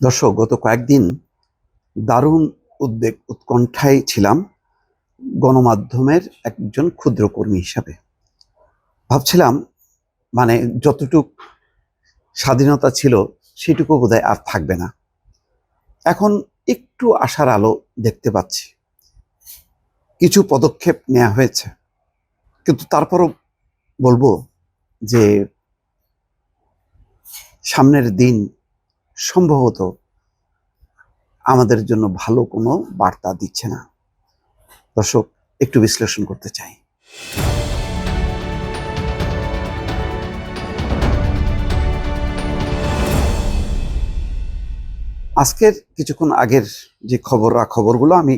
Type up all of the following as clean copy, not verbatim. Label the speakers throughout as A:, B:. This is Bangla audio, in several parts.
A: দর্শক, গত কয়েকদিন দারুণ উদ্বেগ উৎকণ্ঠায় ছিলাম গণমাধ্যমের একজন ক্ষুদ্র কর্মী হিসাবে। ভাবছিলাম, মানে যতটুক স্বাধীনতা ছিল সেটুকু বোধহয় আর থাকবে না। এখন একটু আশার আলো দেখতে পাচ্ছি, কিছু পদক্ষেপ নেওয়া হয়েছে, কিন্তু তারপরও বলবো যে সামনের দিন সম্ভবত আমাদের জন্য ভালো কোনো বার্তা দিচ্ছে না। দর্শক, একটু বিশ্লেষণ করতে চাই। আজকের কিছুক্ষণ আগের যে খবরগুলো আমি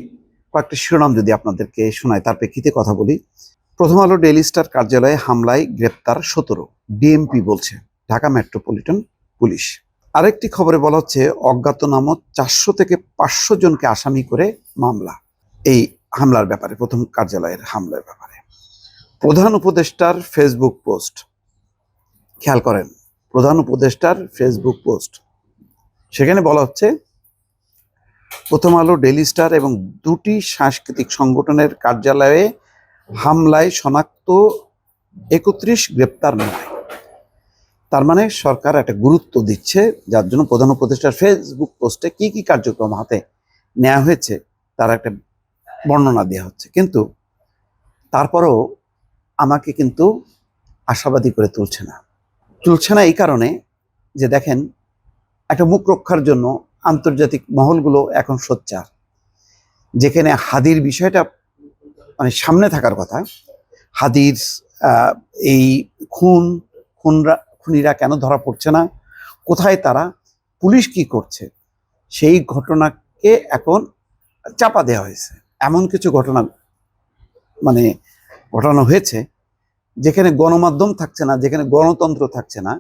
A: কয়েকটা শিরোনাম যদি আপনাদেরকে শোনাই, তার প্রেক্ষিতে কথা বলি। প্রথম আলো ডেইলি স্টার কার্যালয়ে হামলায় গ্রেপ্তার 17, ডিএমপি বলছে ঢাকা মেট্রোপলিটন পুলিশ। আরেকটি খবরে বলা হচ্ছে অজ্ঞাতনামা 400 থেকে 500 জনকে আসামি করে মামলা এই হামলার ব্যাপারে, প্রথম কার্যালয়ের হামলার ব্যাপারে। প্রধান উপদেষ্টার ফেসবুক পোস্ট, খেয়াল করেন, প্রধান উপদেষ্টার ফেসবুক পোস্ট, সেখানে বলা হচ্ছে প্রথম আলো ডেইলি স্টার এবং দুটি সাংস্কৃতিক সংগঠনের কার্যালয়ে হামলায় শনাক্ত 31, গ্রেপ্তার নয়। তার মানে সরকার একটা গুরুত্ব দিচ্ছে, যার জন্য প্রধান উপদেষ্টার ফেসবুক পোস্টে কি কি কার্যক্রম হাতে নেওয়া হয়েছে তার একটা বর্ণনা দেওয়া হচ্ছে। কিন্তু তারপরেও আমাকে কিন্তু আশাবাদী করে তুলছে না এই কারণে যে দেখেন, একটা মুখ রক্ষার জন্য আন্তর্জাতিক মহলগুলো এখন সোচ্চার। যেখানে হাদির বিষয়টা মানে সামনে থাকার কথা, হাদির এই খুনিরা কেন ধরা পড়ছে না, কোথায় তারা, পুলিশ কি করছে, সেই ঘটনাকে এখন চাপা দেওয়া হয়েছে। এমন কিছু ঘটনা মানে ঘটানো হয়েছে যেখানে গণমাধ্যম থাকছে না, যেখানে গণতন্ত্র থাকছে না,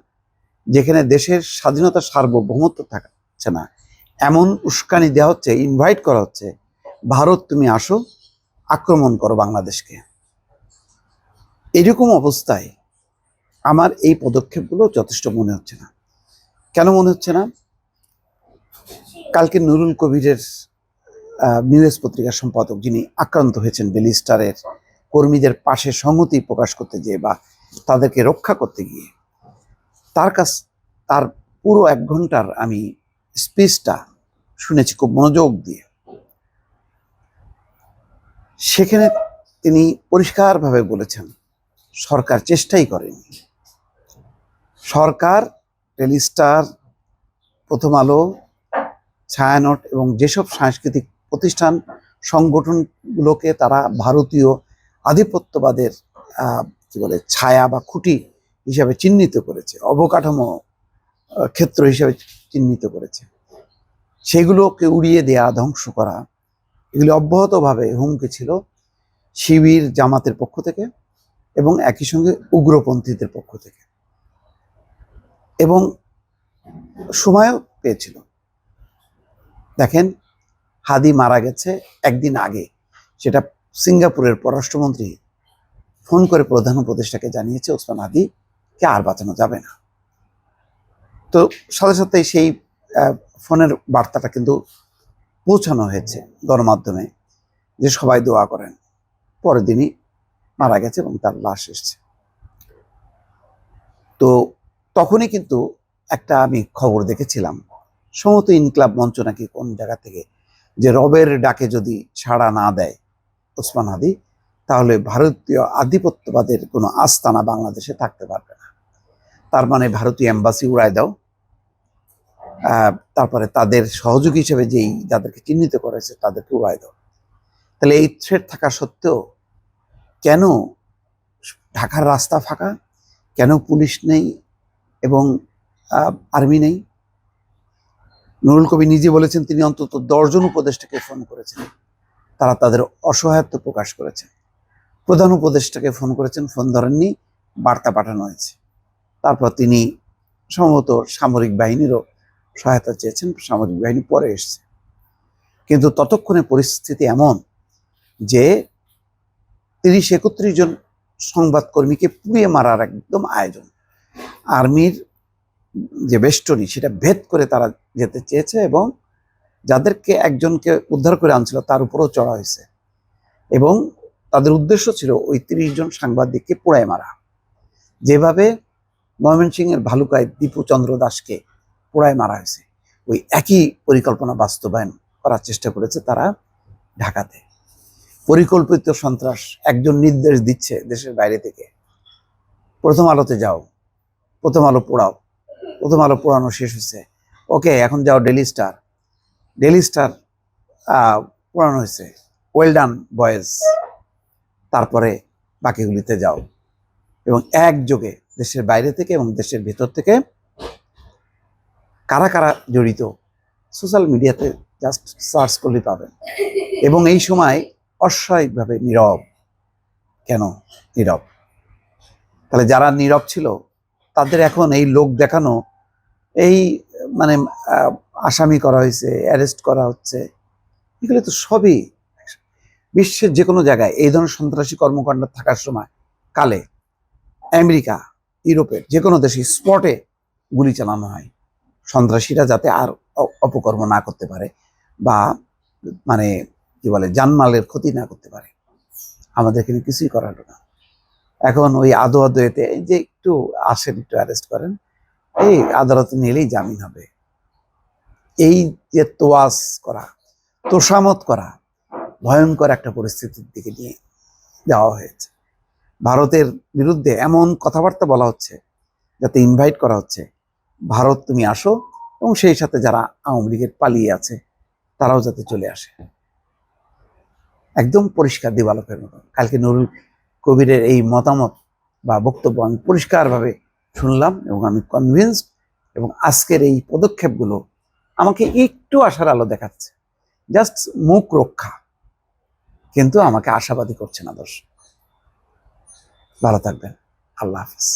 A: যেখানে দেশের স্বাধীনতা সার্বভৌমত্ব থাকছে না, এমন উস্কানি দেওয়া হচ্ছে, ইনভাইট করা হচ্ছে, ভারত তুমি আসো, আক্রমণ করো বাংলাদেশকে। এরকম অবস্থায় আমার এই পদক্ষেপগুলো যথেষ্ট মনে হচ্ছে না। কেন মনে হচ্ছে না? কালকে নুরুল কবিরের নিউজ পত্রিকার সম্পাদক, যিনি আক্রান্ত হয়েছেন ডেইলি স্টারের কর্মীদের পাশে সংহতি প্রকাশ করতে গিয়ে বা তাদেরকে রক্ষা করতে গিয়ে, তার পুরো 1 ঘন্টার আমি স্পিচটা শুনেছি খুব মনোযোগ দিয়ে। সেখানে তিনি পরিষ্কারভাবে বলেছেন সরকার চেষ্টাই করেনি। সরকার ডেইলি স্টার, প্রথম আলো, ছায়ানট এবং যেসব সাংস্কৃতিক প্রতিষ্ঠান সংগঠনগুলোকে তারা ভারতীয় আধিপত্যবাদের কি বলে ছায়া বা খুঁটি হিসাবে চিহ্নিত করেছে, অবকাঠামো ক্ষেত্র হিসাবে চিহ্নিত করেছে, সেগুলোকে উড়িয়ে দেয়া, ধ্বংস করা, এগুলি অব্যাহতভাবে হুমকি ছিল শিবির জামাতের পক্ষ থেকে এবং একই সঙ্গে উগ্রপন্থীদের পক্ষ থেকে, এবং সময়ও পেয়েছিল। দেখেন, হাদি মারা গেছে একদিন আগে, সেটা সিঙ্গাপুরের পররাষ্ট্রমন্ত্রী ফোন করে প্রধান উপদেষ্টাকে জানিয়েছে ওসমান হাদিকে আর বাঁচানো যাবে না। তো সাথে সাথে সেই ফোনের বার্তাটা কিন্তু পৌঁছানো হয়েছে গণমাধ্যমে যে সবাই দোয়া করেন। পরের দিনই মারা গেছে এবং তার লাশ এসছে। তো তখনই কিন্তু একটা আমি খবর দেখেছিলাম, সমত ইনকলাব মঞ্চ নাকি কোন জায়গা থেকে, যে রবের ডাকে যদি সাড়া না দেয় ওসমান হাদি, তাহলে ভারতীয় আধিপত্যবাদের কোনো আস্তানা বাংলাদেশে থাকতে পারবে না। তার মানে ভারতীয় এম্বাসি উড়ায় দাও, তারপরে তাদের সহযোগী হিসেবে যাদেরকে চিহ্নিত করেছে তাদেরকে উড়ায় দাও। তাহলে এই থ্রেট থাকা সত্ত্বেও কেন ঢাকার রাস্তা ফাঁকা, কেন পুলিশ নেই এবং আর্মি নেই? নুরুল কবির নিজে বলেছেন তিনি অন্তত 10 জন উপদেষ্টাকে ফোন করেছেন, তারা তাদের অসহায়ত্ব প্রকাশ করেছেন। প্রধান উপদেষ্টাকে ফোন করেছেন, ফোন ধরেননি, বার্তা পাঠানো হয়েছে। তারপর তিনি সম্ভবত সামরিক বাহিনীরও সহায়তা চেয়েছেন, সামরিক বাহিনী পরে এসছে। কিন্তু ততক্ষণে পরিস্থিতি এমন যে 30-31 জন সংবাদকর্মীকে পুড়িয়ে মারার একদম আয়োজন। আর্মির যে বেষ্টনী সেটা ভেদ করে তারা যেতে চেয়েছে এবং যাদেরকে একজনকে উদ্ধার করে আনছিল তার উপরেও চড়া হয়েছে এবং তাদের উদ্দেশ্য ছিল ওই 30 জন সাংবাদিককে পোড়ায় মারা। যেভাবে ময়মনসিংহের ভালুকায় দীপু চন্দ্র দাসকে পোড়ায় মারা হয়েছে, ওই একই পরিকল্পনা বাস্তবায়ন করার চেষ্টা করেছে তারা ঢাকাতে। পরিকল্পিত সন্ত্রাস, একজন নির্দেশ দিচ্ছে দেশের বাইরে থেকে, প্রথম আলোতে যাও, প্রথম আলো পোড়াও, প্রথম আলো পোড়ানো শেষ হয়েছে, ওকে এখন যাও ডেইলি স্টার, ডেইলি স্টার পোড়ানো হয়েছে, ওয়েল ডান বয়েজ, তারপরে বাকিগুলিতে যাও। এবং একযোগে দেশের বাইরে থেকে এবং দেশের ভেতর থেকে কারা কারা জড়িত সোশ্যাল মিডিয়াতে জাস্ট সার্চ করলে পাবেন। এবং এই সময় অস্বাভাবিকভাবে নীরব। কেন নীরব? তাহলে যারা নীরব ছিল তাদের এখন এই লোক দেখানো, এই মানে আসামি করা হয়েছে, অ্যারেস্ট করা হচ্ছে, এগুলো তো সবই বিশ্বের যে কোনো জায়গায় এই ধরনের সন্ত্রাসী কর্মকাণ্ড থাকার সময় কালে আমেরিকা, ইউরোপের যে কোনো দেশে স্পটে গুলি চালানো হয়, সন্ত্রাসীরা যাতে আর অপকর্ম না করতে পারে বা মানে কি বলে জানমালের ক্ষতি না করতে পারে। আমাদের এখানে কিছুই করার না। এখন ওই আদো এতে এই যে একটু আসেন, একটু অ্যারেস্ট করেন, এই আদালতে নিলেই জামিন হবে। এই যে তোয়াজ করা, তোষামত করা ভয়ঙ্কর একটা পরিস্থিতির দিকে নিয়ে যাওয়া হয়েছে। ভারতের বিরুদ্ধে এমন কথাবার্তা বলা হচ্ছে, যাতে ইনভাইট করা হচ্ছে, ভারত তুমি আসো, এবং সেই সাথে যারা আওয়ামী লীগের পালিয়ে আছে তারাও যাতে চলে আসে। একদম পরিষ্কার দিবালোকের মতো। কালকে নুরুল কবিরের এই মতামত বা বক্তব্য আমি পরিষ্কারভাবে শুনলাম এবং আমি কনভিন্সড, এবং আজকের এই পদক্ষেপগুলো আমাকে একটু আশার আলো দেখাচ্ছে, জাস্ট মুখ রক্ষা, কিন্তু আমাকে আশাবাদী করছে না। দর্শক ভালো থাকবেন, আল্লাহ হাফিজ।